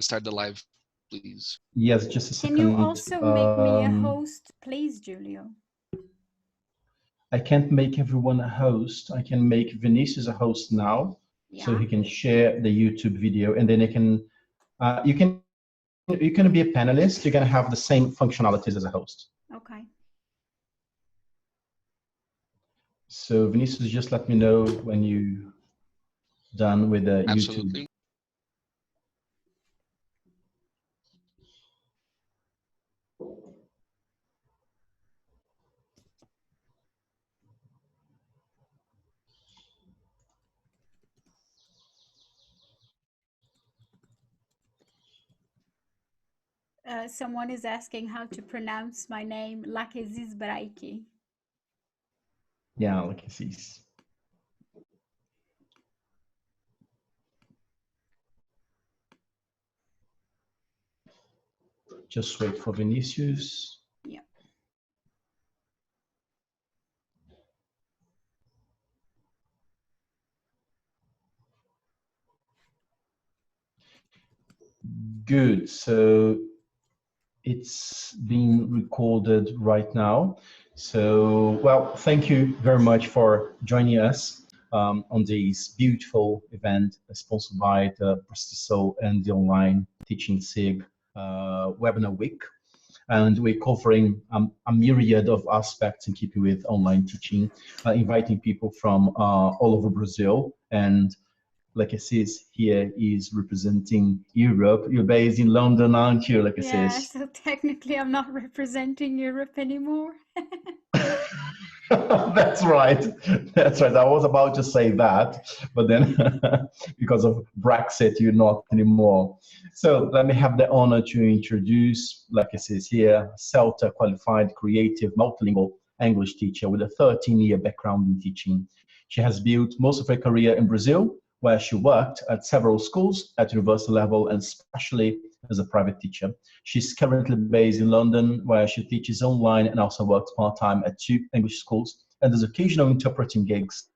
start the live, please. Yes, just a Can you second. also make me a host, please, Julio? I can't make everyone a host. I can make Vinicius a host now, so Yeah. he can share the YouTube video, and then you can be a panelist. You're gonna have the same functionalities as a host. Okay. So Vinicius, just let me know when you're done with the YouTube. Absolutely. Someone is asking how to pronounce my name, Lakezis Braiki. Yeah, like you see. Just wait for Vinicius. Yeah. Good. So it's being recorded right now. So, well, thank you very much for joining us on this beautiful event sponsored by the Braz-TESOL and the Online Teaching SIG webinar week. And we're covering a myriad of aspects in keeping with online teaching, inviting people from all over Brazil. And like I says, here is representing Europe. You're based in London, aren't you? Like I Yeah, says. so technically I'm not representing Europe anymore. That's right. That's right. I was about to say that, but then because of Brexit, you're not anymore. So let me have the honor to introduce, like it says here, CELTA qualified creative multilingual English teacher with a 13-year background in teaching. She has built most of her career in Brazil, where she worked at several schools at university level and especially as a private teacher. She's currently based in London, where she teaches online and also works part-time at 2 English schools and does occasional interpreting gigs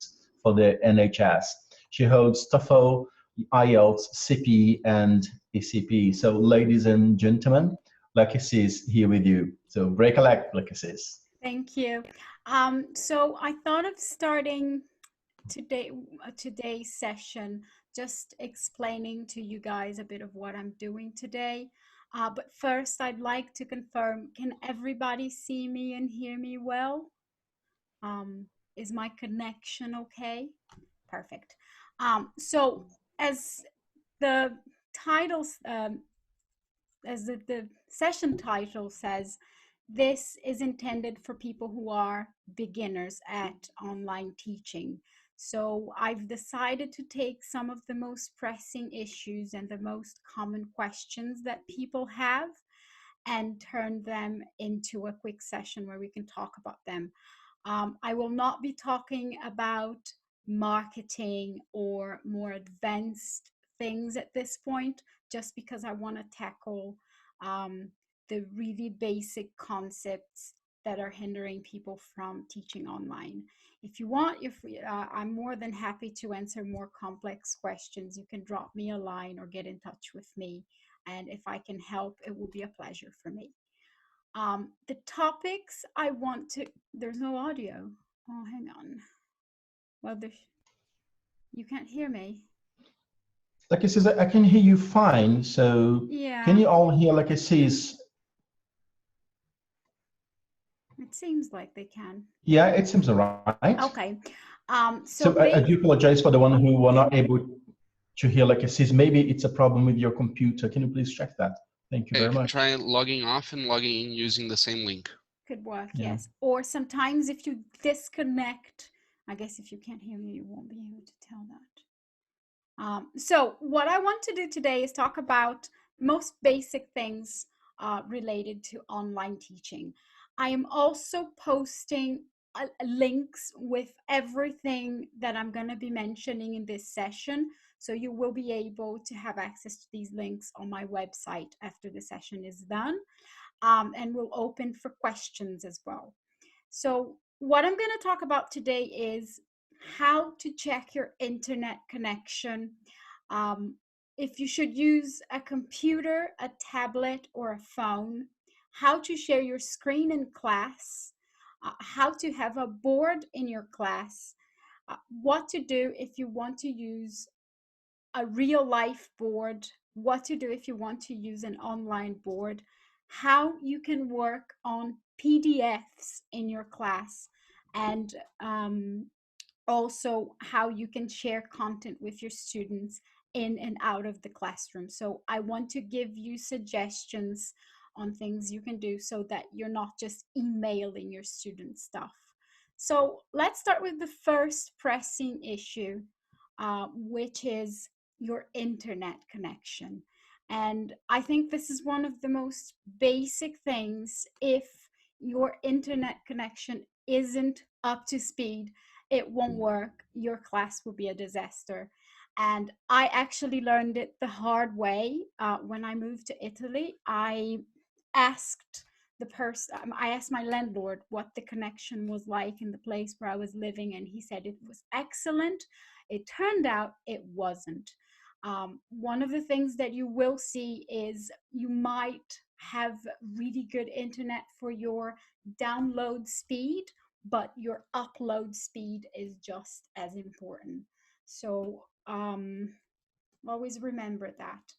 for the NHS. She holds TOEFL, IELTS, CPE, and ECP. So, ladies and gentlemen, Lakis is here with you. So, break a leg, Lakis. Thank you. So I thought of starting today's session just explaining to you guys a bit of what I'm doing today. But first, I'd like to confirm, can everybody see me and hear me well? Is my connection okay? Perfect. So as the titles, as the session title says, this is intended for people who are beginners at online teaching. So I've decided to take some of the most pressing issues and the most common questions that people have and turn them into a quick session where we can talk about them. I will not be talking about marketing or more advanced things at this point, just because I want to tackle the really basic concepts that are hindering people from teaching online. If you want, I'm more than happy to answer more complex questions. You can drop me a line or get in touch with me. And if I can help, it will be a pleasure for me. The topics I want to, there's no audio. Oh, hang on. Well, you can't hear me. Like I says, I can hear you fine. So Yeah. can you all hear like I says? It seems like they can. Yeah, it seems all right. Okay. So I do apologize for the one who were not able to hear like I says. Maybe it's a problem with your computer. Can you please check that? Thank you very much. Try logging off and logging in using the same link. Could work, yes. Or sometimes if you disconnect, I guess if you can't hear me, you won't be able to tell that. So what I want to do today is talk about most basic things related to online teaching. I am also posting links with everything that I'm going to be mentioning in this session. So you will be able to have access to these links on my website after the session is done. And we'll open for questions as well. So what I'm going to talk about today is how to check your internet connection, if you should use a computer, a tablet, or a phone, how to share your screen in class, how to have a board in your class, what to do if you want to use a real life board, what to do if you want to use an online board, how you can work on PDFs in your class, and also how you can share content with your students in and out of the classroom. So I want to give you suggestions on things you can do so that you're not just emailing your students stuff. So let's start with the first pressing issue, which is your internet connection. And I think this is one of the most basic things. If your internet connection isn't up to speed, it won't work. Your class will be a disaster. And I actually learned it the hard way when I moved to Italy. Asked I asked my landlord what the connection was like in the place where I was living, and he said it was excellent. It turned out it wasn't. One of the things that you will see is you might have really good internet for your download speed, but your upload speed is just as important. So always remember that.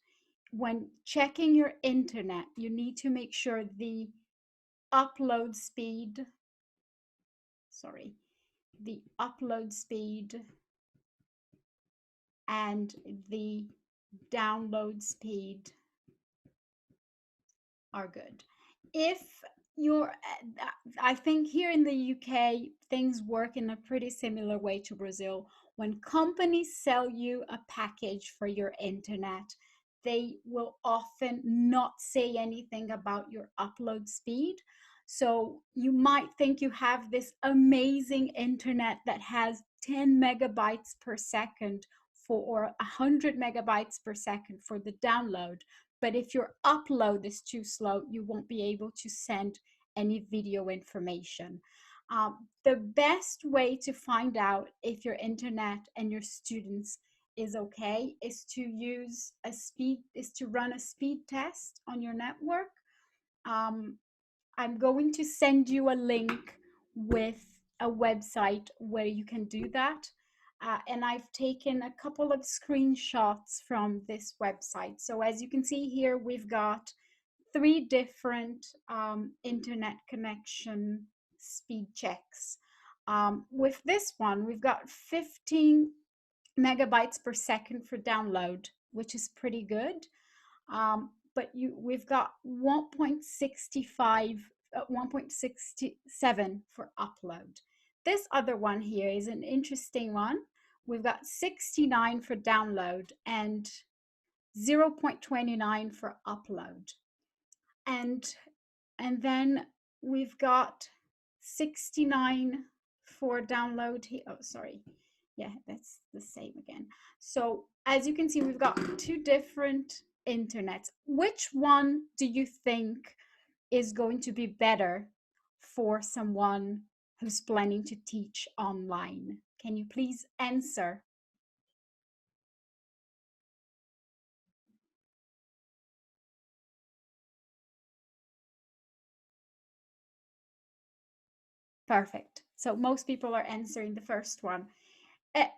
When checking your internet, you need to make sure the upload speed, the upload speed and the download speed are good. If you're, I think here in the UK, things work in a pretty similar way to Brazil. When companies sell you a package for your internet, they will often not say anything about your upload speed. So you might think you have this amazing internet that has 10 megabytes per second or 100 megabytes per second for the download. But if your upload is too slow, you won't be able to send any video information. The best way to find out if your internet and your students is okay is to run a speed test on your network. I'm going to send you a link with a website where you can do that. And I've taken a couple of screenshots from this website. So as you can see here, we've got 3 different internet connection speed checks. With this one, we've got 15 megabytes per second for download, which is pretty good. But we've got 1.67 for upload. This other one here is an interesting one. We've got 69 for download and 0.29 for upload. And then we've got 69 for download here. Oh, sorry. Yeah, that's the same again. So as you can see, we've got 2 different internets. Which one do you think is going to be better for someone who's planning to teach online? Can you please answer? Perfect. So most people are answering the first one.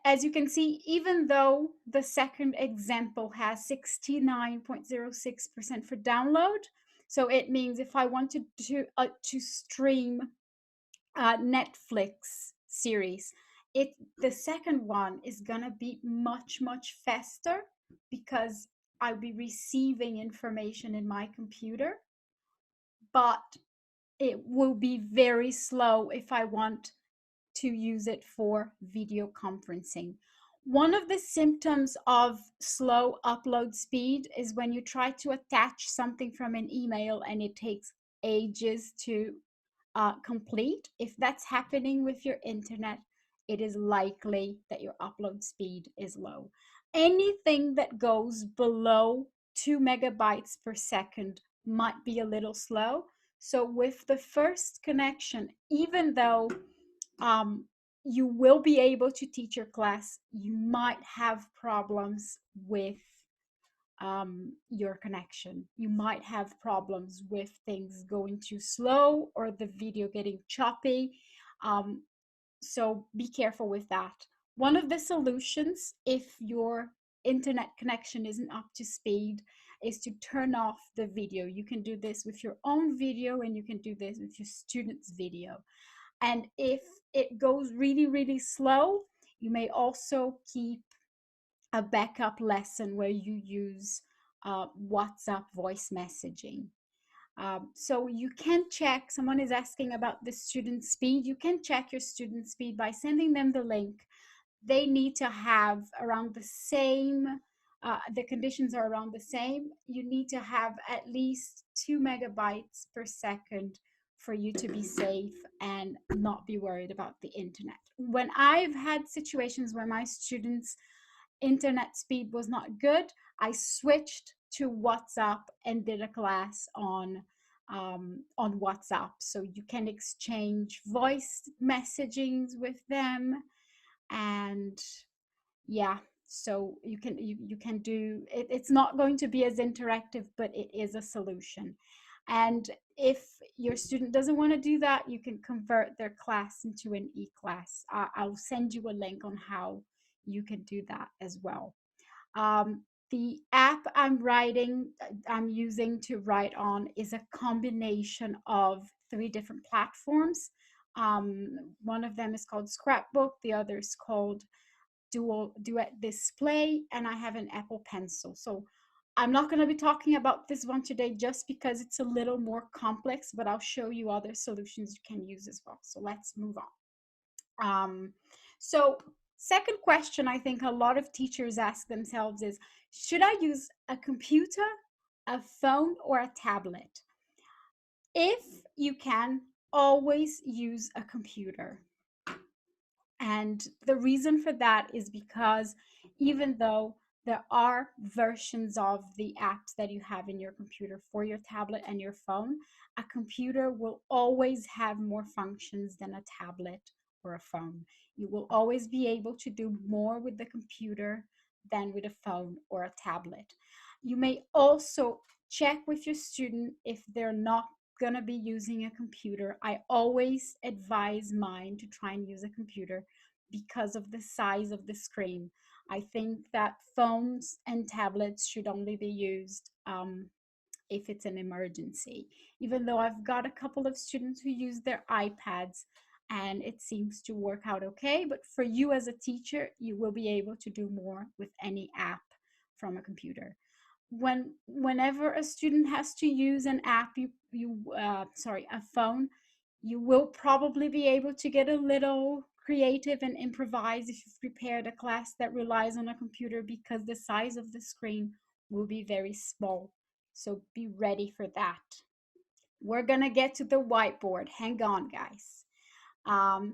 As you can see, even though the second example has 69.06% for download, so it means if I wanted to stream Netflix series, the second one is gonna be much faster because I'll be receiving information in my computer, but it will be very slow if I want to use it for video conferencing. One of the symptoms of slow upload speed is when you try to attach something from an email and it takes ages to complete. If that's happening with your internet, it is likely that your upload speed is low. Anything that goes below 2 megabytes per second might be a little slow. So with the first connection, even though you will be able to teach your class, you might have problems with your connection. You might have problems with things going too slow or the video getting choppy. So be careful with that. One of the solutions, if your internet connection isn't up to speed, is to turn off the video. You can do this with your own video, and you can do this with your students' video. And if it goes really, really slow, you may also keep a backup lesson where you use WhatsApp voice messaging. So you can check, someone is asking about the student speed. You can check your student speed by sending them the link. They need to have around the same, the conditions are around the same. You need to have at least 2 megabytes per second for you to be safe and not be worried about the internet. When I've had situations where my students' internet speed was not good, I switched to WhatsApp and did a class on WhatsApp, so you can exchange voice messagings with them. And yeah, so you can do it. It's not going to be as interactive, but it is a solution. And if your student doesn't want to do that, you can convert their class into an e-class. I'll send you a link on how you can do that as well. The app I'm using to write on is a combination of 3 different platforms. One of them is called Scrapbook, the other is called Duet Display, and I have an Apple Pencil. So I'm not going to be talking about this one today just because it's a little more complex, but I'll show you other solutions you can use as well. So let's move on. So second question I think a lot of teachers ask themselves is, should I use a computer, a phone, or a tablet? If you can, always use a computer. And the reason for that is because even though there are versions of the apps that you have in your computer for your tablet and your phone, a computer will always have more functions than a tablet or a phone. You will always be able to do more with the computer than with a phone or a tablet. You may also check with your student if they're not going to be using a computer. I always advise mine to try and use a computer because of the size of the screen. I think that phones and tablets should only be used if it's an emergency. Even though I've got a couple of students who use their iPads and it seems to work out okay, but for you as a teacher, you will be able to do more with any app from a computer. Whenever a student has to use an app, a phone, you will probably be able to get a little creative and improvise if you've prepared a class that relies on a computer, because the size of the screen will be very small. So be ready for that. We're gonna get to the whiteboard. Hang on, guys.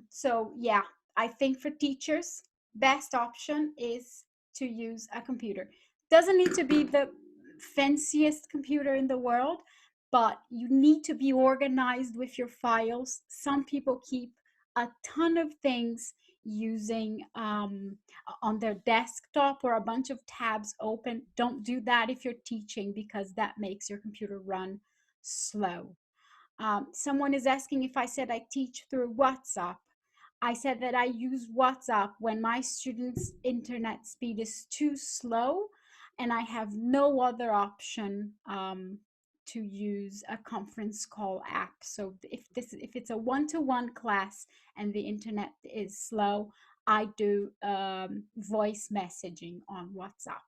So yeah, I think for teachers, best option is to use a computer. Doesn't need to be the fanciest computer in the world, but you need to be organized with your files. Some people keep a ton of things using on their desktop or a bunch of tabs open. Don't do that if you're teaching, because that makes your computer run slow. Someone is asking if I said I teach through WhatsApp. I said that I use WhatsApp when my students' internet speed is too slow and I have no other option to use a conference call app. So if it's a one-to-one class and the internet is slow, I do voice messaging on WhatsApp.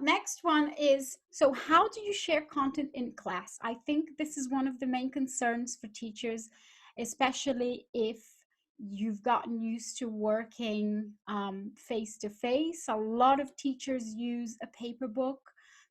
Next one is, so how do you share content in class? I think this is one of the main concerns for teachers, especially if you've gotten used to working face-to-face. A lot of teachers use a paper book.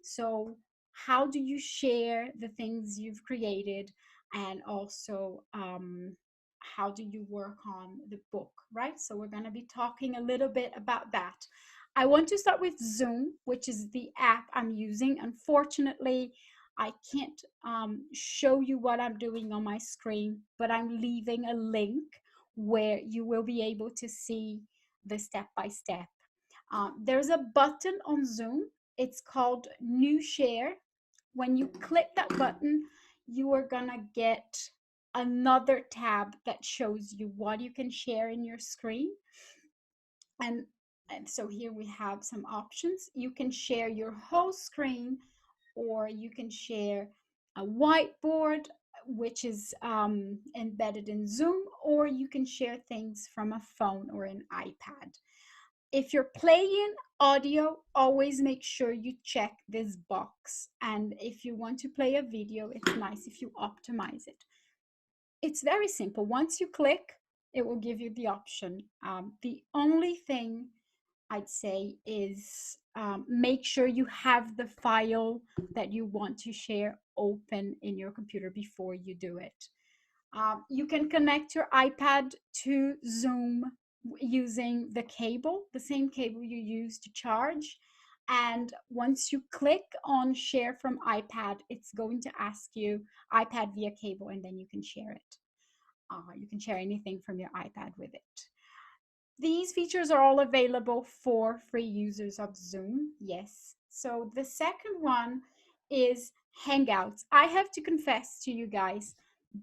So how do you share the things you've created, and also how do you work on the book, right? So we're going to be talking a little bit about that. I want to start with Zoom, which is the app I'm using. Unfortunately, I can't show you what I'm doing on my screen, but I'm leaving a link where you will be able to see the step-by-step. There's a button on Zoom. It's called New Share. When you click that button, you are gonna get another tab that shows you what you can share in your screen. And so here we have some options. You can share your whole screen, or you can share a whiteboard, which is embedded in Zoom, or you can share things from a phone or an iPad. If you're playing audio, always make sure you check this box. And if you want to play a video, it's nice if you optimize it. It's very simple. Once you click, it will give you the option. The only thing I'd say is make sure you have the file that you want to share open in your computer before you do it. You can connect your iPad to Zoom using the cable, the same cable you use to charge. And once you click on share from iPad, it's going to ask you iPad via cable, and then you can share it. You can share anything from your iPad with it. These features are all available for free users of Zoom, yes. So the second one is Hangouts. I have to confess to you guys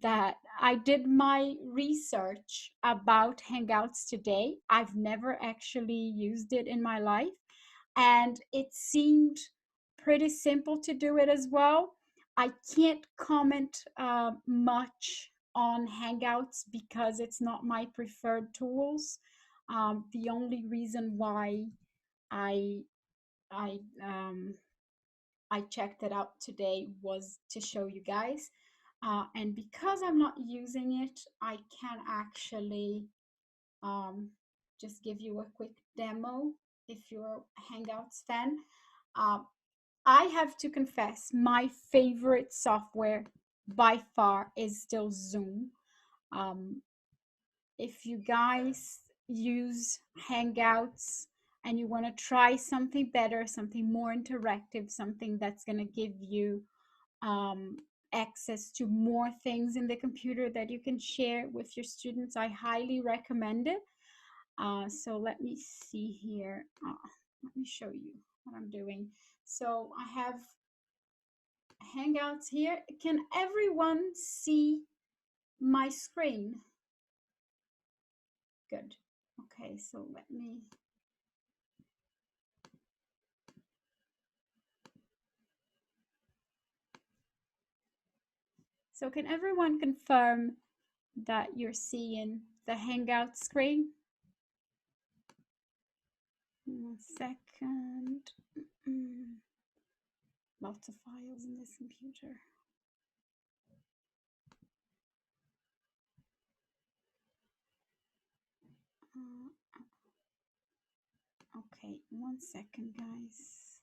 that I did my research about Hangouts today. I've never actually used it in my life, and it seemed pretty simple to do it as well. I can't comment much on Hangouts because it's not my preferred tools. The only reason why I I checked it out today was to show you guys, and because I'm not using it, I can actually just give you a quick demo if you're a Hangouts fan. I have to confess, my favorite software by far is still Zoom. If you guys use Hangouts and you want to try something better, something more interactive, something that's going to give you access to more things in the computer that you can share with your students, I highly recommend it. So let me see here. Let me show you what I'm doing. So I have Hangouts here. Can everyone see my screen? Good. Okay, so let me. So can everyone confirm that you're seeing the Hangout screen? 1 second. Lots of files in this computer. Okay, 1 second, guys.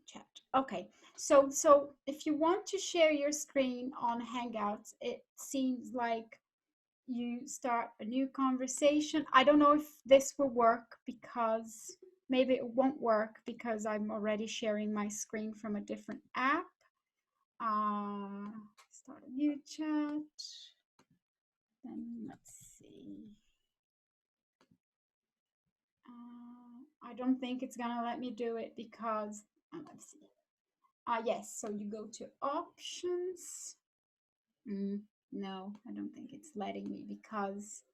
Chat. Okay, so if you want to share your screen on Hangouts, it seems like you start a new conversation. I don't know if this will work, because maybe it won't work because I'm already sharing my screen from a different app. Start a new chat. Then let's see. I don't think it's gonna let me do it because, let's see. Yes, so you go to options. No, I don't think it's letting me because,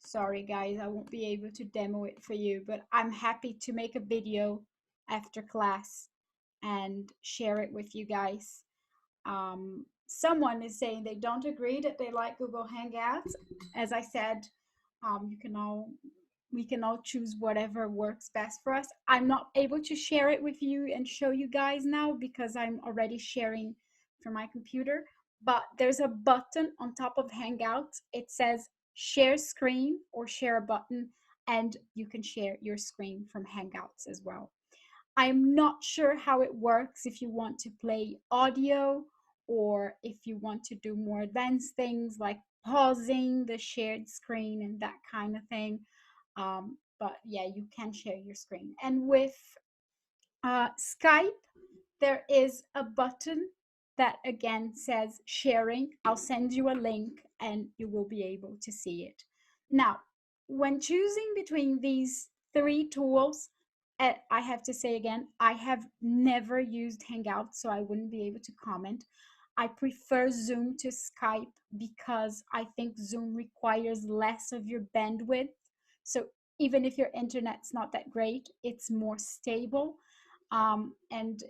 sorry guys, I won't be able to demo it for you, but I'm happy to make a video after class and share it with you guys. Someone is saying they don't agree, that they like Google Hangouts. As I said, we can all choose whatever works best for us. I'm not able to share it with you and show you guys now because I'm already sharing from my computer, but there's a button on top of Hangouts. It says share screen or share a button, and you can share your screen from Hangouts as well. I'm not sure how it works if you want to play audio or if you want to do more advanced things like pausing the shared screen and that kind of thing. But yeah, you can share your screen. And with Skype, there is a button that again says sharing. I'll send you a link and you will be able to see it. Now, when choosing between these three tools, I have to say again, I have never used Hangouts, so I wouldn't be able to comment. I prefer Zoom to Skype because I think Zoom requires less of your bandwidth. So even if your internet's not that great, it's more stable. And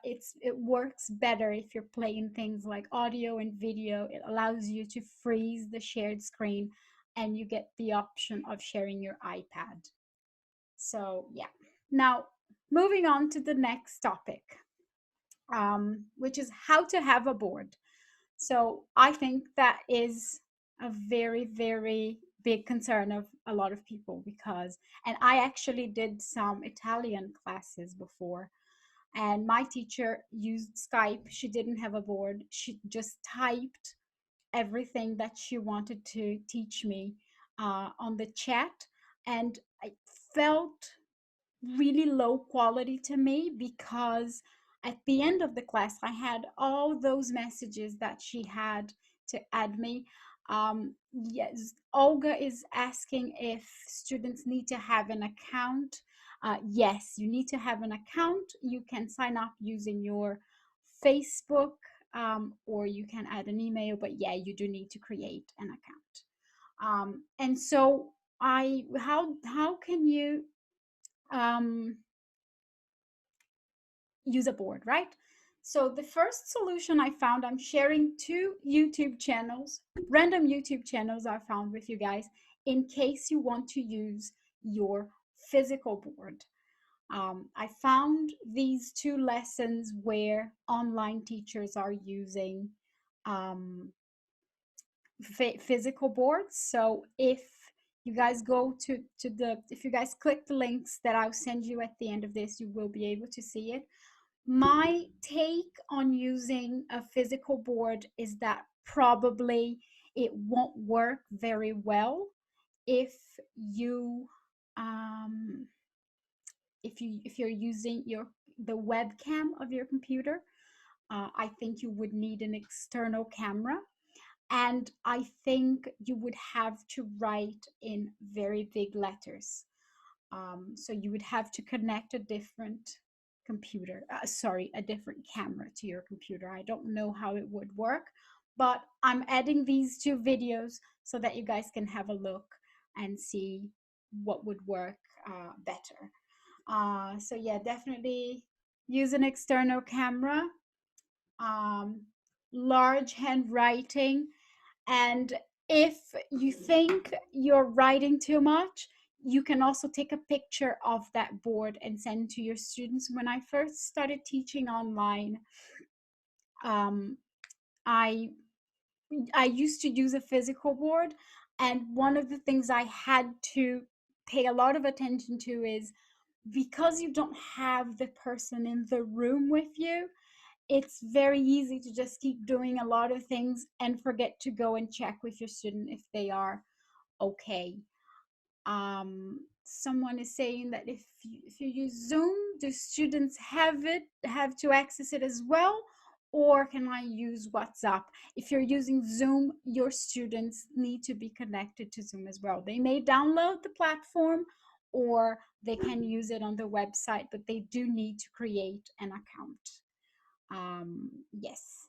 it works better if you're playing things like audio and video. It allows you to freeze the shared screen and you get the option of sharing your iPad. So yeah. Now, moving on to the next topic, which is how to have a board. So I think that is a very, very big concern of a lot of people because, and I actually did some Italian classes before, and my teacher used Skype. She didn't have a board. She just typed everything that she wanted to teach me on the chat, and I felt really low quality to me because at the end of the class I had all those messages that she had to add me. Yes, Olga is asking if students need to have an account. Yes, you need to have an account. You can sign up using your Facebook, or you can add an email, but yeah, you do need to create an account. And so how can you use a board, right? So the first solution I found, I'm sharing two YouTube channels, random YouTube channels I found with you guys in case you want to use your physical board. I found these two lessons where online teachers are using physical boards. So if you guys go to the, if you guys click the links that I'll send you at the end of this, you will be able to see it. My take on using a physical board is that probably it won't work very well if you if you're using the webcam of your computer. I think you would need an external camera, and I think you would have to write in very big letters. So you would have to connect a different a different camera to your computer. I don't know how it would work, but I'm adding these two videos so that you guys can have a look and see what would work better. So yeah, definitely use an external camera, um, large handwriting, and if you think you're writing too much, you can also take a picture of that board and send to your students. When I first started teaching online, um, I used to use a physical board, and one of the things I had to pay a lot of attention to is because you don't have the person in the room with you, it's very easy to just keep doing a lot of things and forget to go and check with your student if they are okay. Someone is saying that if you use Zoom, do students have to access it as well, or can I use WhatsApp? If you're using Zoom, your students need to be connected to Zoom as well. They may download the platform or they can use it on the website, but they do need to create an account. Yes.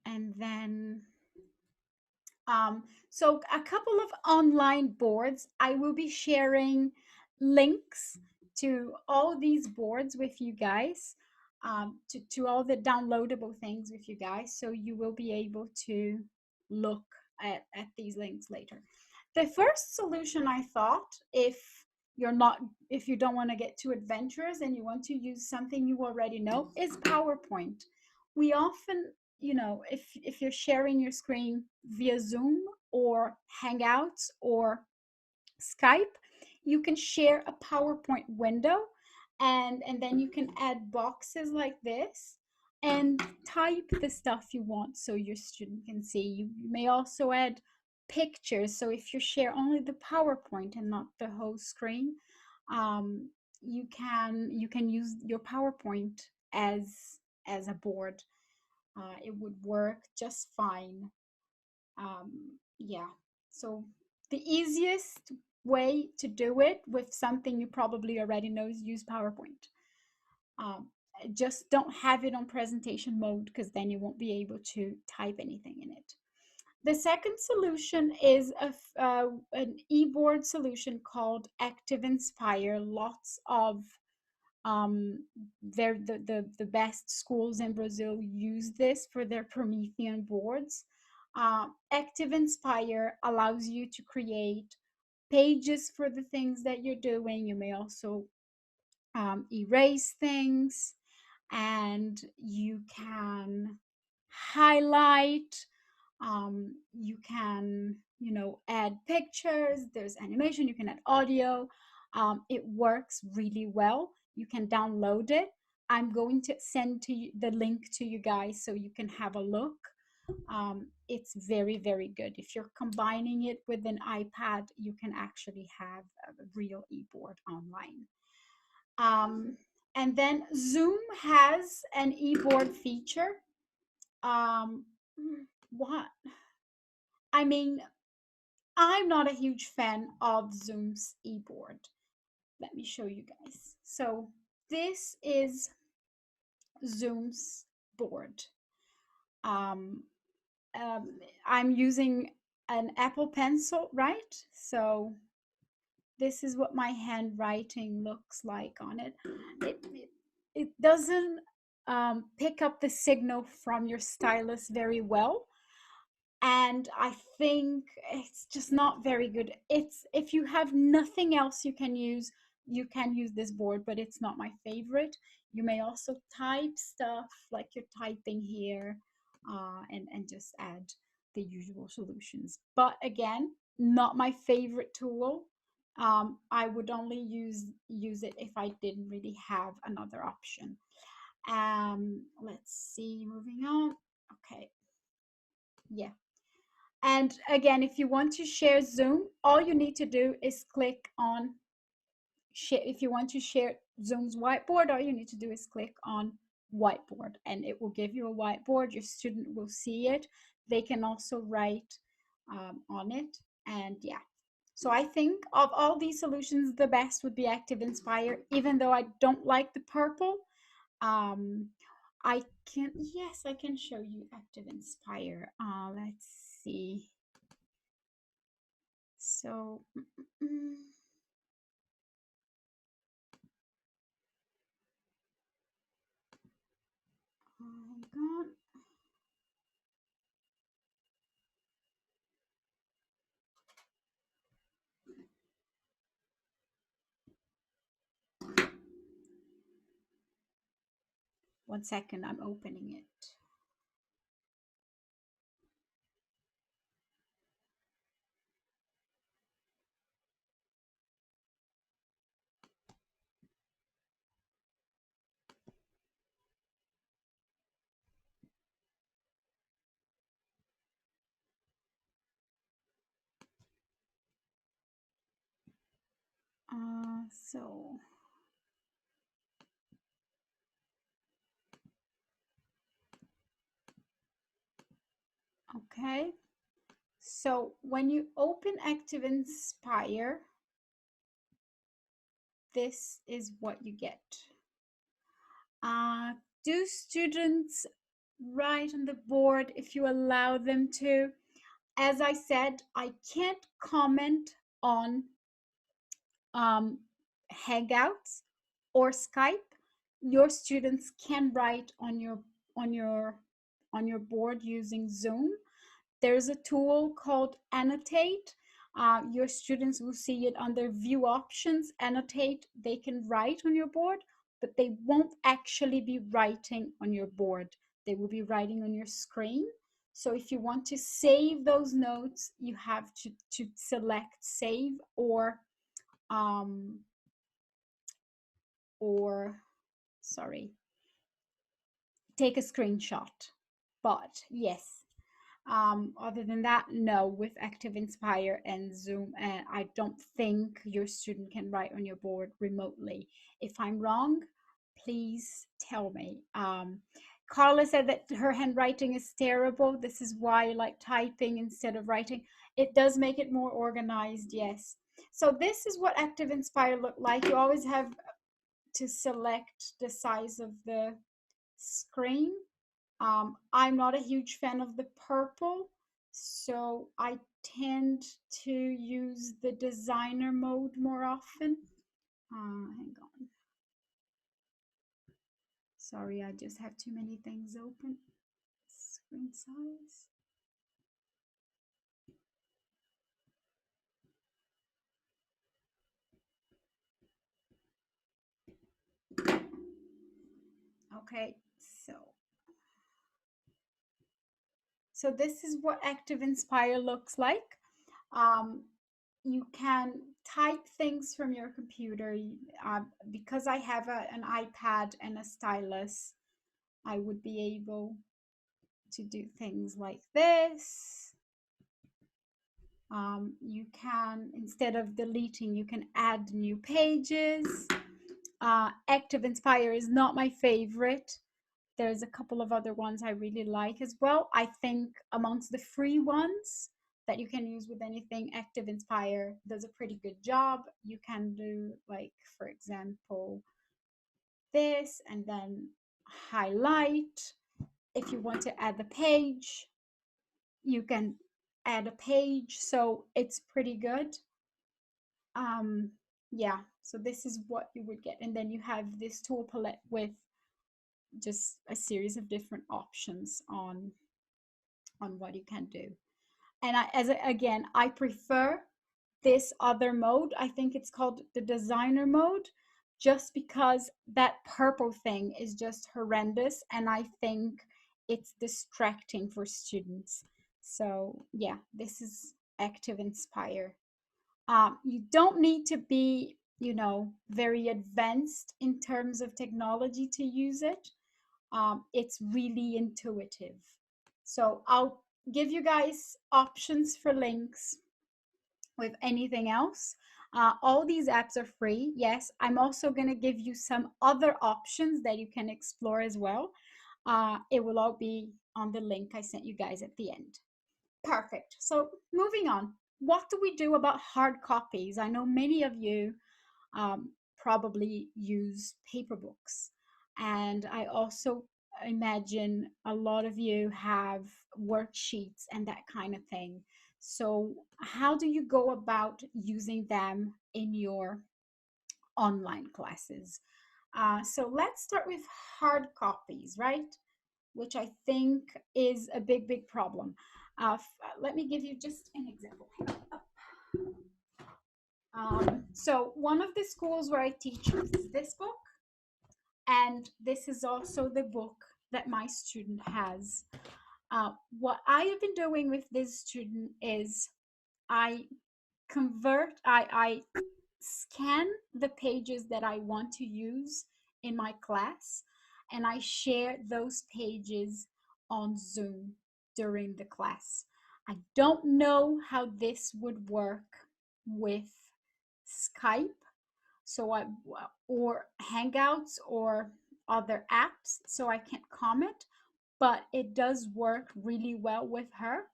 And then so a couple of online boards. I will be sharing links to all these boards with you guys, to all the downloadable things with you guys, so you will be able to look at these links later. The first solution I thought, if you don't want to get too adventurous and you want to use something you already know, is PowerPoint. We often, if you're sharing your screen via Zoom or Hangouts or Skype, you can share a PowerPoint window, and then you can add boxes like this and type the stuff you want so your student can see. You may also add pictures. So if you share only the PowerPoint and not the whole screen, you can use your PowerPoint as a board. It would work just fine. Yeah, so the easiest way to do it with something you probably already know is use PowerPoint. Um, just don't have it on presentation mode because then you won't be able to type anything in it. The second solution is an e-board solution called Active Inspire. Lots of the best schools in Brazil use this for their Promethean boards. Active Inspire allows you to create pages for the things that you're doing. You may also erase things, and you can highlight, you can, you know, add pictures, there's animation, you can add audio. It works really well. You can download it. I'm going to send to you the link to you guys so you can have a look. It's very, very good. If you're combining it with an iPad, you can actually have a real e-board online. And then Zoom has an e-board feature. What? I mean, I'm not a huge fan of Zoom's e-board. Let me show you guys. So this is Zoom's board. Um, I'm using an Apple Pencil, right? So this is what my handwriting looks like on it. It doesn't pick up the signal from your stylus very well, and I think it's just not very good. It's, if you have nothing else you can use this board, but it's not my favorite. You may also type stuff like you're typing here, and just add the usual solutions. But again, not my favorite tool. I would only use it if I didn't really have another option. Let's see, moving on. Okay, yeah. And again, if you want to share Zoom, all you need to do is click on share. If you want to share Zoom's whiteboard, all you need to do is click on whiteboard, and it will give you a whiteboard. Your student will see it. They can also write on it. And yeah, so I think of all these solutions, the best would be Active Inspire, even though I don't like the purple. I can, yes, I can show you Active Inspire. Let's see. So, oh God. One second, I'm opening it. So okay, so when you open Active Inspire, this is what you get. Do students write on the board if you allow them to? As I said, I can't comment on Hangouts or Skype. Your students can write on your board using Zoom. There's a tool called Annotate. Your students will see it under View Options, Annotate. They can write on your board, but they won't actually be writing on your board. They will be writing on your screen. So if you want to save those notes, you have to select Save or sorry, take a screenshot. But yes, other than that, no, with Active Inspire and Zoom, I don't think your student can write on your board remotely. If I'm wrong, please tell me, Carla said that her handwriting is terrible. This is why I like typing instead of writing. It does make it more organized, yes. So this is what Active Inspire look like. You always have to select the size of the screen. I'm not a huge fan of the purple, so I tend to use the designer mode more often. Hang on. Sorry, I just have too many things open. Screen size. Okay, so this is what Active Inspire looks like. You can type things from your computer. Because I have an iPad and a stylus, I would be able to do things like this. You can, instead of deleting, you can add new pages. Active Inspire is not my favorite. There's a couple of other ones I really like as well. I think amongst the free ones that you can use with anything, Active Inspire does a pretty good job. You can do, like, for example, this and then highlight. If you want to add the page, you can add a page. So it's pretty good. Yeah, so this is what you would get. And then you have this tool palette with just a series of different options on what you can do. And again, I prefer this other mode. I think it's called the designer mode, just because that purple thing is just horrendous, and I think it's distracting for students. So yeah, this is Active Inspire. You don't need to be, very advanced in terms of technology to use it. It's really intuitive. So I'll give you guys options for links with anything else. All these apps are free. Yes, I'm also going to give you some other options that you can explore as well. It will all be on the link I sent you guys at the end. Perfect. So moving on, what do we do about hard copies? I know many of you probably use paper books, and I also imagine a lot of you have worksheets and that kind of thing. So how do you go about using them in your online classes? So let's start with hard copies, right? Which I think is a big problem. Let me give you just an example. So one of the schools where I teach is this book, and this is also the book that my student has. What I have been doing with this student is I scan the pages that I want to use in my class, and I share those pages on Zoom during the class. I don't know how this would work with Skype, or Hangouts or other apps, so I can't comment, but it does work really well with her.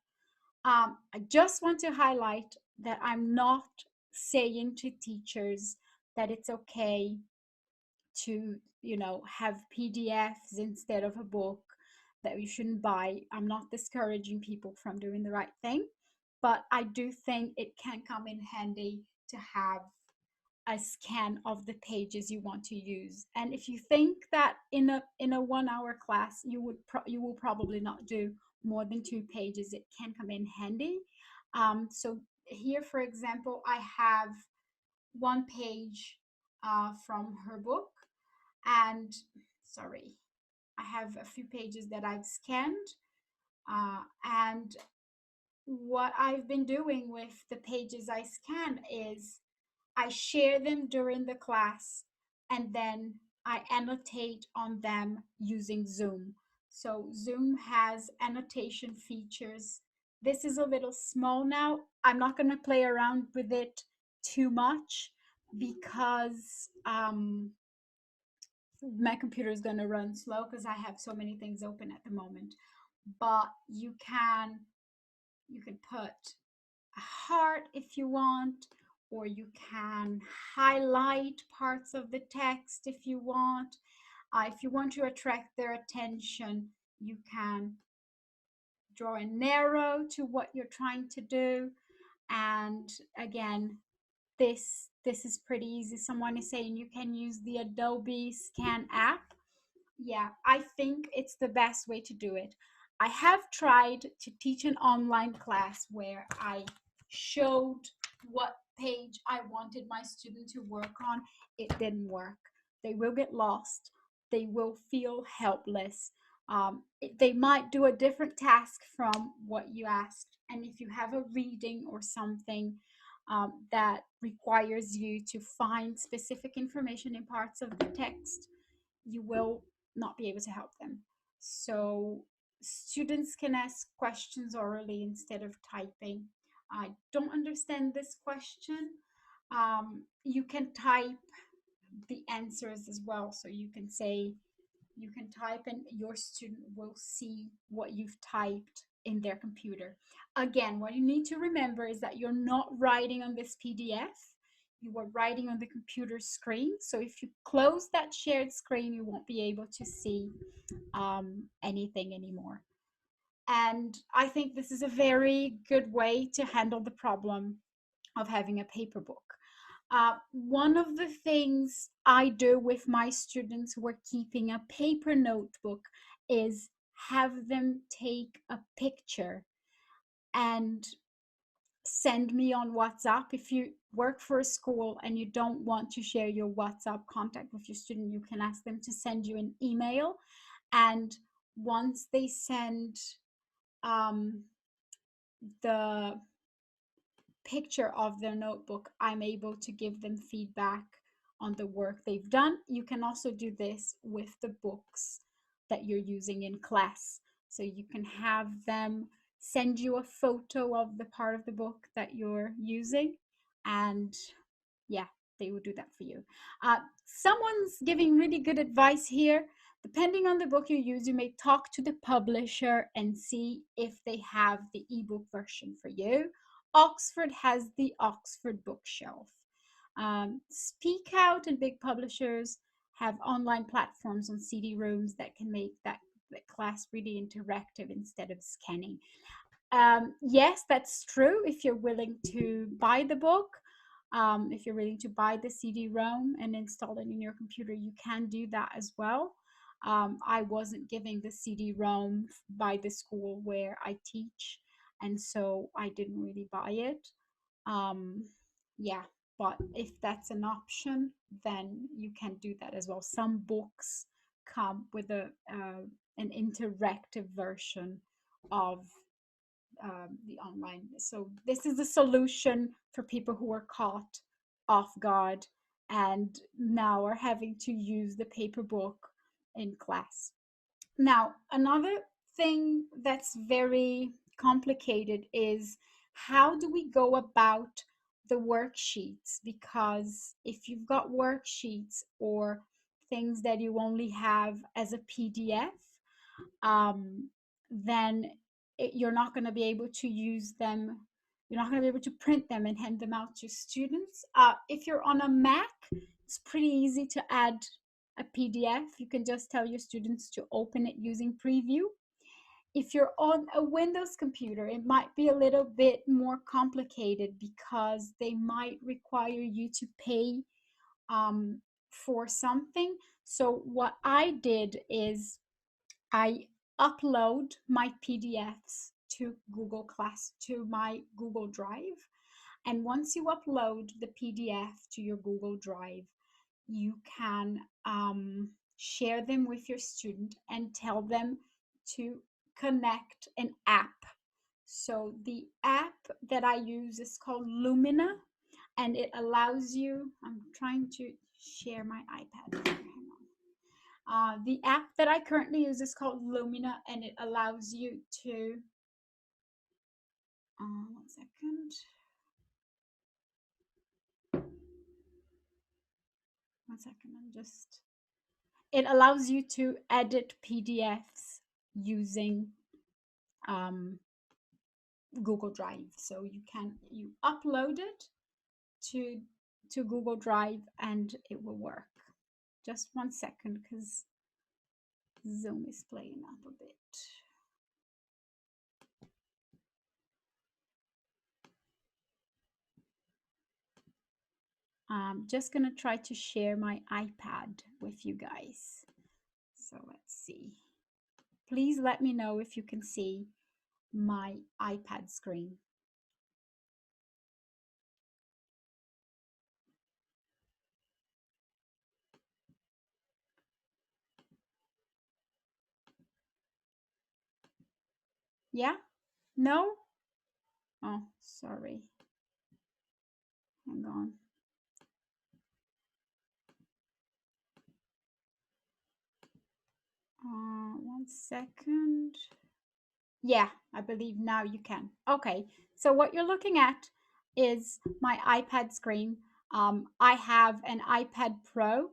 I just want to highlight that I'm not saying to teachers that it's okay to, have PDFs instead of a book, that you shouldn't buy. I'm not discouraging people from doing the right thing, but I do think it can come in handy to have a scan of the pages you want to use. And if you think that in a 1 hour class you will probably not do more than 2 pages, it can come in handy. So here, for example, I have 1 page from her book, and sorry, I have a few pages that I've scanned, and what I've been doing with the pages I scan is I share them during the class, and then I annotate on them using Zoom. So Zoom has annotation features. This is a little small now. I'm not going to play around with it too much because my computer is going to run slow because I have so many things open at the moment. But you can put a heart if you want, or you can highlight parts of the text if you want. If you want to attract their attention, you can draw an arrow to what you're trying to do. And again, this is pretty easy. Someone is saying you can use the Adobe Scan app. Yeah, I think it's the best way to do it. I have tried to teach an online class where I showed what page I wanted my student to work on. It didn't work. They will get lost. They will feel helpless. They might do a different task from what you asked. And if you have a reading or something that requires you to find specific information in parts of the text, you will not be able to help them. So students can ask questions orally instead of typing. I don't understand this question. You can type the answers as well. So you can say, you can type and your student will see what you've typed in their computer. Again, what you need to remember is that you're not writing on this PDF. You are writing on the computer screen. So if you close that shared screen, you won't be able to see anything anymore. And I think this is a very good way to handle the problem of having a paper book. One of the things I do with my students who are keeping a paper notebook is have them take a picture and send me on WhatsApp. If you work for a school and you don't want to share your WhatsApp contact with your student, you can ask them to send you an email. And once they send the picture of their notebook, I'm able to give them feedback on the work they've done. You can also do this with the books that you're using in class. So you can have them send you a photo of the part of the book that you're using, and yeah, they will do that for you. Someone's giving really good advice here. Depending on the book you use, you may talk to the publisher and see if they have the ebook version for you. Oxford has the Oxford Bookshelf. Speak Out and big publishers have online platforms on CD-ROMs that can make that class really interactive instead of scanning. Yes, that's true. If you're willing to buy the book, if you're willing to buy the CD-ROM and install it in your computer, you can do that as well. I wasn't giving the CD-ROM by the school where I teach, and so I didn't really buy it. Yeah, but if that's an option, then you can do that as well. Some books come with an interactive version of the online. So this is a solution for people who are caught off guard and now are having to use the paper book in class. Now, another thing that's very complicated is how do we go about the worksheets? Because if you've got worksheets or things that you only have as a PDF, then you're not going to be able to use them. You're not going to be able to print them and hand them out to students. If you're on a Mac, it's pretty easy to add a PDF. You can just tell your students to open it using Preview. If you're on a Windows computer, it might be a little bit more complicated because they might require you to pay for something. So what I did is I upload my PDFs to Google Class, to my Google Drive. And once you upload the PDF to your Google Drive, you can share them with your student and tell them to connect an app. So the app that I use is called Lumina, and it allows you, I'm trying to share my iPad. The app that I currently use is called Lumina, and it allows you to, one second. One second, I'm just, it allows you to edit PDFs using Google Drive. So you upload it to Google Drive and it will work. Just 1 second, because Zoom is playing up a bit. I'm just gonna try to share my iPad with you guys. So let's see. Please let me know if you can see my iPad screen. Yeah? No? Oh, sorry. Hang on. 1 second. Yeah, I believe now you can. Okay, so what you're looking at is my iPad screen. I have an iPad Pro.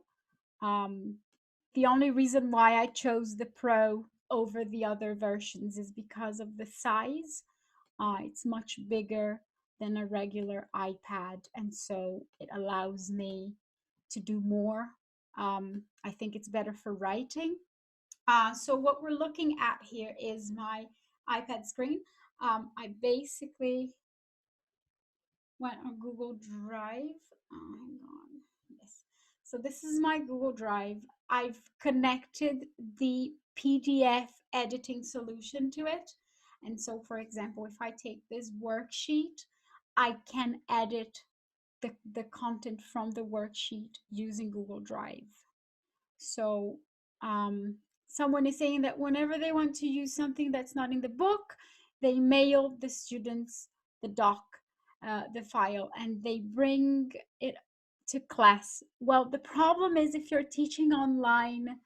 The only reason why I chose the Pro over the other versions is because of the size. It's much bigger than a regular iPad, and so it allows me to do more. I think it's better for writing. So what we're looking at here is my iPad screen. I basically went on Google Drive. Hang on. Yes. So this is my Google Drive. I've connected the PDF editing solution to it. And so, for example, if I take this worksheet, I can edit the content from the worksheet using Google Drive. So someone is saying that whenever they want to use something that's not in the book, they mail the students the doc, the file, and they bring it to class. Well, the problem is if you're teaching online,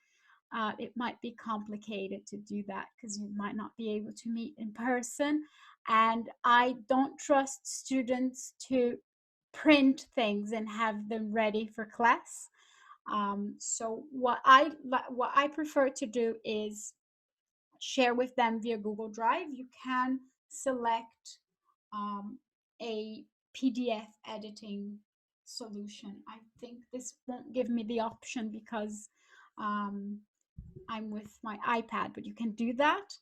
it might be complicated to do that because you might not be able to meet in person. And I don't trust students to print things and have them ready for class. So what I prefer to do is share with them via Google Drive. You can select a PDF editing solution. I think this won't give me the option because I'm with my iPad, but you can do that.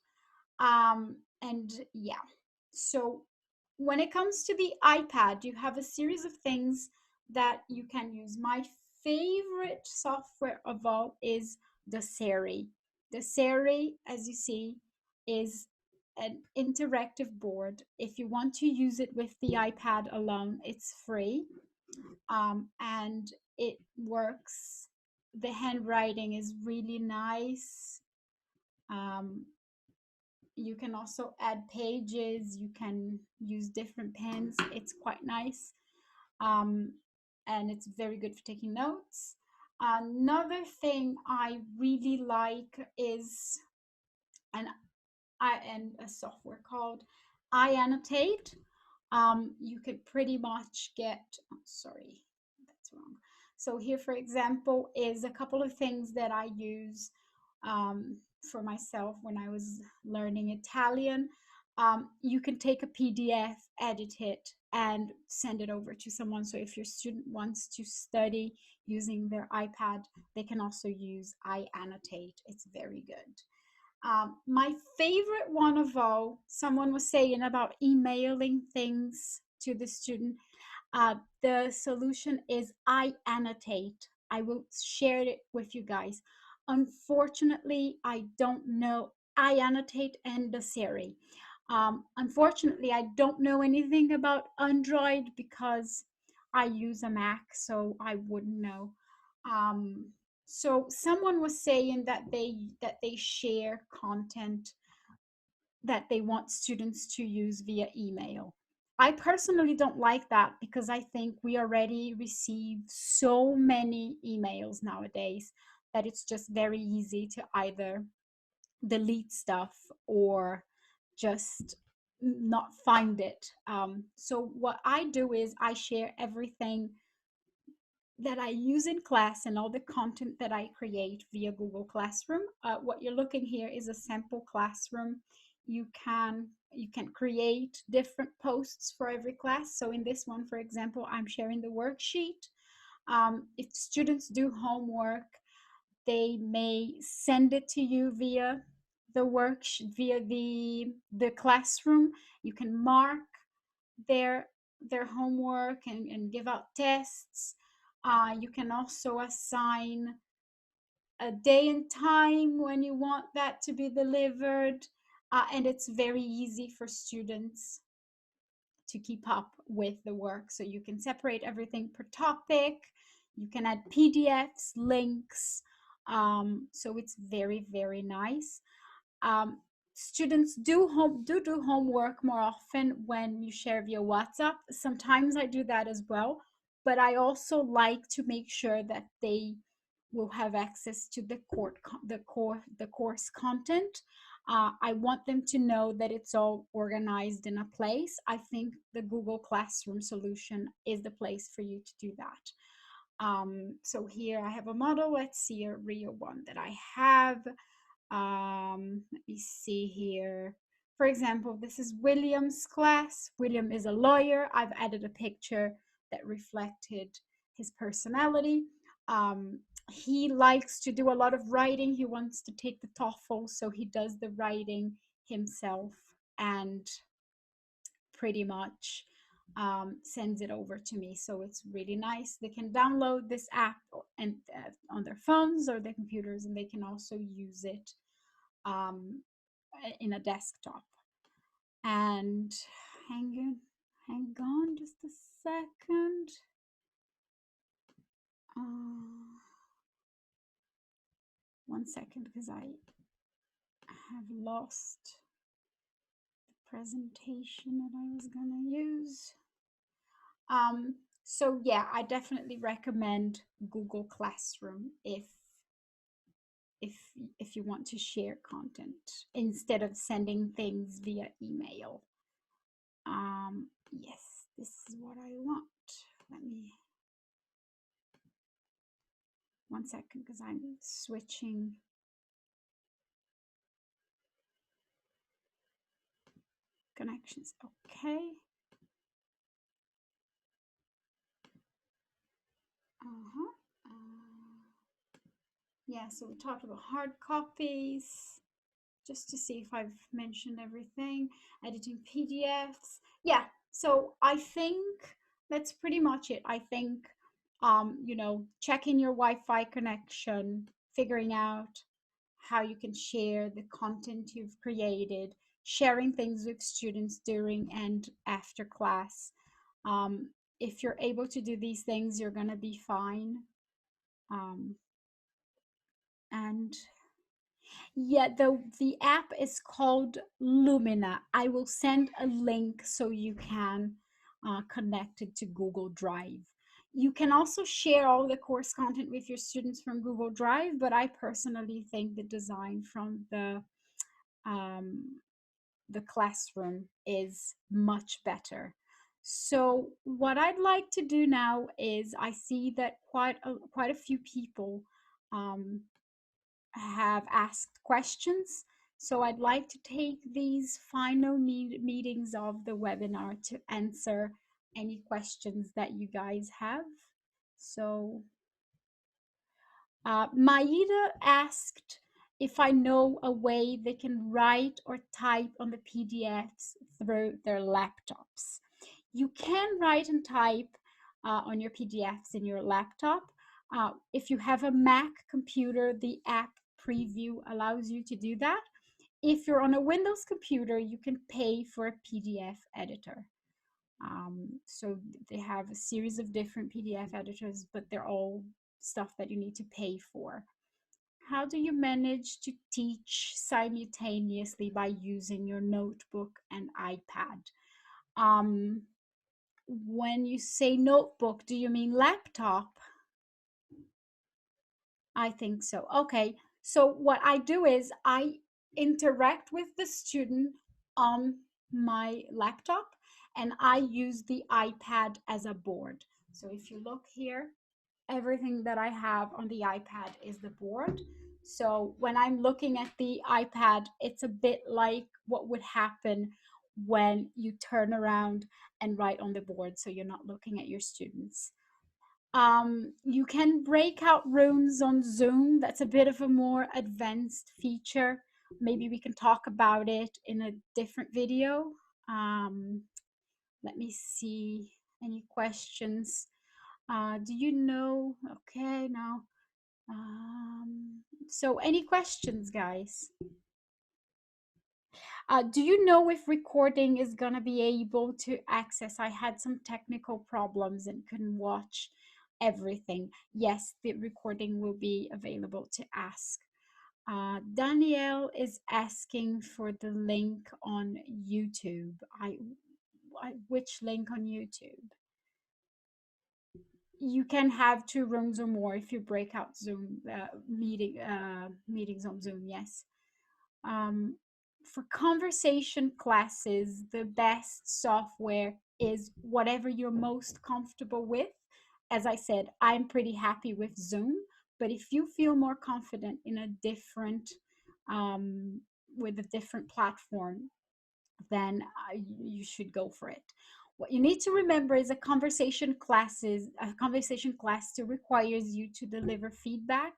And yeah, so when it comes to the iPad, you have a series of things that you can use. My favorite software of all is the Seri. The Seri, as you see, is an interactive board. If you want to use it with the iPad alone, it's free, and it works. The handwriting is really nice. You can also add pages. You can use different pens. It's quite nice. And it's very good for taking notes. Another thing I really like is a software called iAnnotate. You could pretty much get, oh, sorry, that's wrong. So here, for example, is a couple of things that I use for myself when I was learning Italian. You can take a PDF, edit it, and send it over to someone. So if your student wants to study using their iPad, they can also use iAnnotate. It's very good. My favorite one of all, someone was saying about emailing things to the student. The solution is iAnnotate. I will share it with you guys. Unfortunately, I don't know iAnnotate and the Siri. Unfortunately, I don't know anything about Android because I use a Mac, so I wouldn't know. So someone was saying that they share content that they want students to use via email. I personally don't like that because I think we already receive so many emails nowadays that it's just very easy to either delete stuff or just not find it. So what I do is I share everything that I use in class and all the content that I create via Google Classroom. What you're looking here is a sample classroom. You can create different posts for every class. So in this one, for example, I'm sharing the worksheet. If students do homework, they may send it to you via the classroom. You can mark their homework and give out tests. You can also assign a day and time when you want that to be delivered, and it's very easy for students to keep up with the work. So you can separate everything per topic. You can add PDFs, links. So it's very, very nice. Students do homework more often when you share via WhatsApp. Sometimes I do that as well, but I also like to make sure that they will have access to the course content. I want them to know that it's all organized in a place. I think the Google Classroom solution is the place for you to do that. So here I have a model. Let's see a real one that I have. Let me see here. For example, this is William's class. William is a lawyer. I've added a picture that reflected his personality. He likes to do a lot of writing. He wants to take the TOEFL, so he does the writing himself and pretty much sends it over to me. So it's really nice. They can download this app and on their phones or their computers, and they can also use it in a desktop. And hang on just a second. One second, because I have lost the presentation that I was gonna use. So yeah, I definitely recommend Google Classroom if you want to share content instead of sending things via email. Yes, this is what I want. Let me, one second, because I'm switching. Connections, okay. Yeah, so we talked about hard copies, just to see if I've mentioned everything. Editing PDFs. Yeah, so I think that's pretty much it. I think, checking your Wi-Fi connection, figuring out how you can share the content you've created, sharing things with students during and after class. If you're able to do these things, you're gonna be fine. And yeah, the app is called Lumina. I will send a link so you can connect it to Google Drive. You can also share all the course content with your students from Google Drive, but I personally think the design from the classroom is much better. So what I'd like to do now is, I see that quite a few people have asked questions. So I'd like to take these final meetings of the webinar to answer any questions that you guys have. So Maida asked if I know a way they can write or type on the PDFs through their laptops. You can write and type on your PDFs in your laptop. If you have a Mac computer, the app preview allows you to do that. If you're on a Windows computer, you can pay for a PDF editor. So they have a series of different PDF editors, but they're all stuff that you need to pay for. How do you manage to teach simultaneously by using your notebook and iPad? When you say notebook, do you mean laptop? I think so. Okay. So what I do is I interact with the student on my laptop, and I use the iPad as a board. So if you look here, everything that I have on the iPad is the board. So when I'm looking at the iPad, it's a bit like what would happen when you turn around and write on the board, so you're not looking at your students. You can break out rooms on Zoom. That's a bit of a more advanced feature. Maybe we can talk about it in a different video. Let me see any questions. Do you know? Okay, now. So any questions, guys? Do you know if recording is gonna be able to access? I had some technical problems and couldn't watch everything. Yes, the recording will be available to ask. Danielle is asking for the link on YouTube. Which link on YouTube? You can have 2 rooms or more if you break out Zoom meetings on Zoom. Yes. For conversation classes, the best software is whatever you're most comfortable with. As I said, I'm pretty happy with Zoom, but if you feel more confident in a different with a different platform, then you should go for it. What you need to remember is a conversation class still requires you to deliver feedback.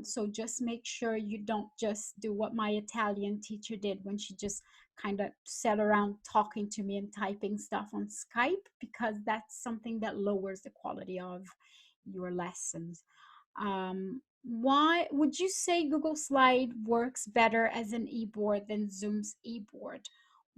So just make sure you don't just do what my Italian teacher did when she just kind of sat around talking to me and typing stuff on Skype, because that's something that lowers the quality of your lessons. Why would you say Google Slide works better as an e-board than Zoom's e-board?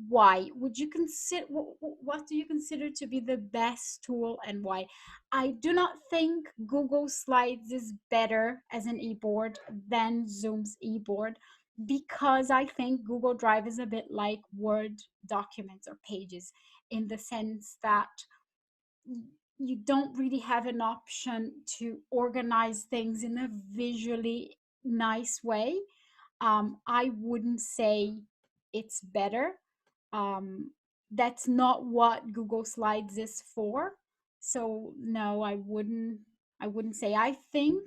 Why would you consider, what do you consider to be the best tool and why? I do not think Google Slides is better as an e-board than Zoom's e-board, because I think Google Drive is a bit like Word documents or pages, in the sense that you don't really have an option to organize things in a visually nice way. I wouldn't say it's better. That's not what Google Slides is for. So no, I wouldn't say. I think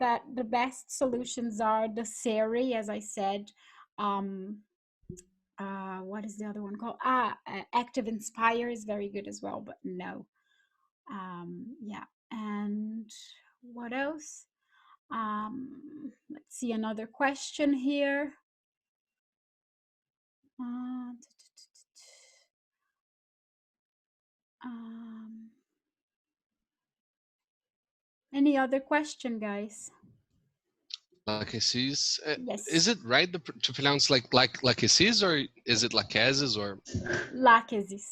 that the best solutions are the Siri, as I said. What is the other one called? Active Inspire is very good as well, but no. Yeah, and what else? Let's see another question here. Any other question, guys? Lachesis. Yes. Is it right to pronounce like Lachesis, or is it Lachesis, or Lachesis.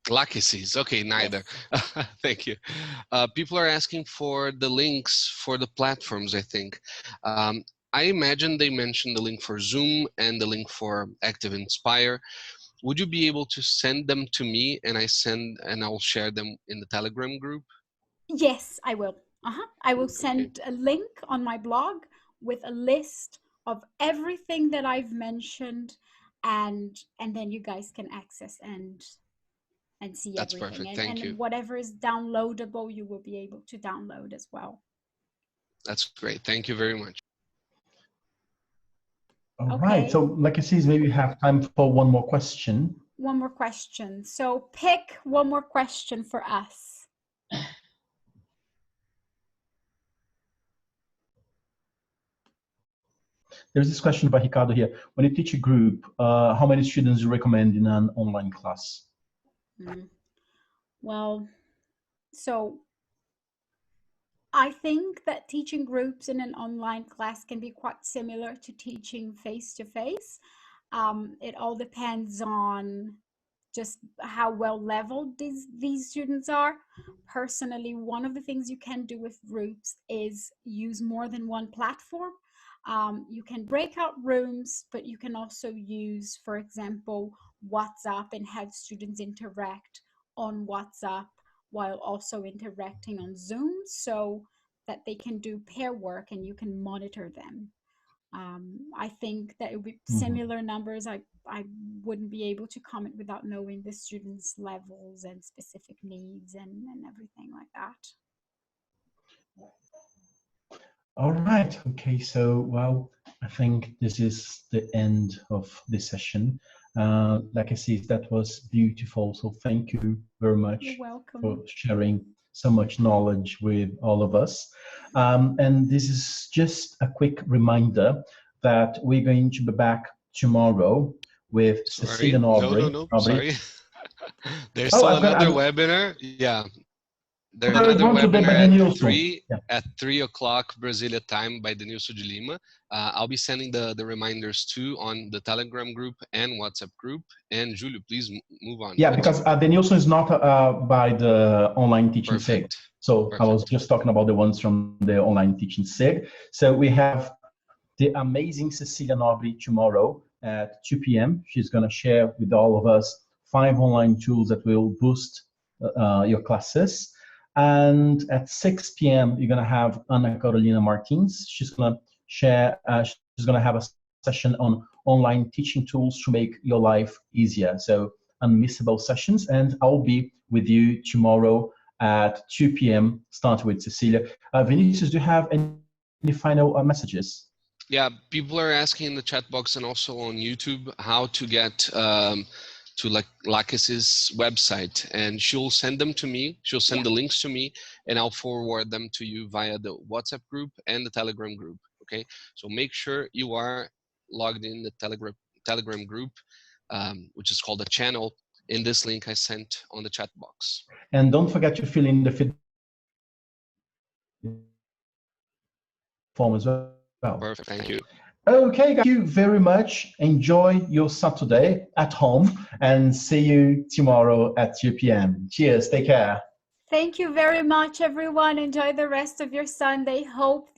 Lachesis? Okay, neither. Yes. Thank you. People are asking for the links for the platforms, I think. I imagine they mentioned the link for Zoom and the link for Active Inspire. Would you be able to send them to me, and I'll share them in the Telegram group? Yes, I will. I will Okay. send a link on my blog with a list of everything that I've mentioned, and then you guys can access and see That's everything. perfect. Thank you. And whatever is downloadable, you will be able to download as well. That's great. Thank you very much. All right. So, like I see, maybe we have time for one more question. One more question. So pick one more question for us. There's this question by Ricardo here. When you teach a group, how many students do you recommend in an online class? Well, so I think that teaching groups in an online class can be quite similar to teaching face-to-face. It all depends on just how well leveled these students are. Personally, one of the things you can do with groups is use more than one platform. You can break out rooms, but you can also use, for example, WhatsApp and have students interact on WhatsApp while also interacting on Zoom, so that they can do pair work and you can monitor them. I think that it would be similar numbers. I wouldn't be able to comment without knowing the students' levels and specific needs and everything like that. All right. Okay. So, well, I think this is the end of this session. Like I said, that was beautiful. So thank you very You're much for welcome. sharing so much knowledge with all of us. And this is just a quick reminder that we're going to be back tomorrow with Cecilia Sorry, no, Aubrey. sorry. There's Oh, still I've got. another webinar. Yeah, there's There's another one today by webinar Denilson. at 3 o'clock Brasilia time by Denilson de Lima. I'll be sending the reminders too on the Telegram group and WhatsApp group. And Julio, please move on. Yeah, because Denilson is not by the online teaching SIG. Perfect. So I was just talking about the ones from the online teaching SIG. So we have the amazing Cecilia Aubrey tomorrow at 2 p.m. She's going to share with all of us 5 online tools that will boost your classes. And at 6 p.m., you're going to have Ana Carolina Martins. She's going to share, she's going to have a session on online teaching tools to make your life easier. So unmissable sessions. And I'll be with you tomorrow at 2 p.m. starting with Cecilia. Vinicius, do you have any final messages? Yeah, people are asking in the chat box and also on YouTube how to get to Lakis's website, and she'll send them to me. She'll send the links to me, and I'll forward them to you via the WhatsApp group and the Telegram group. Okay, so make sure you are logged in the Telegram group, which is called a channel, in this link I sent on the chat box. And don't forget to fill in the feedback form as well. Perfect, thank you. Okay, thank you very much. Enjoy your Saturday at home and see you tomorrow at 2 p.m. Cheers, take care. Thank you very much, everyone. Enjoy the rest of your Sunday. Hope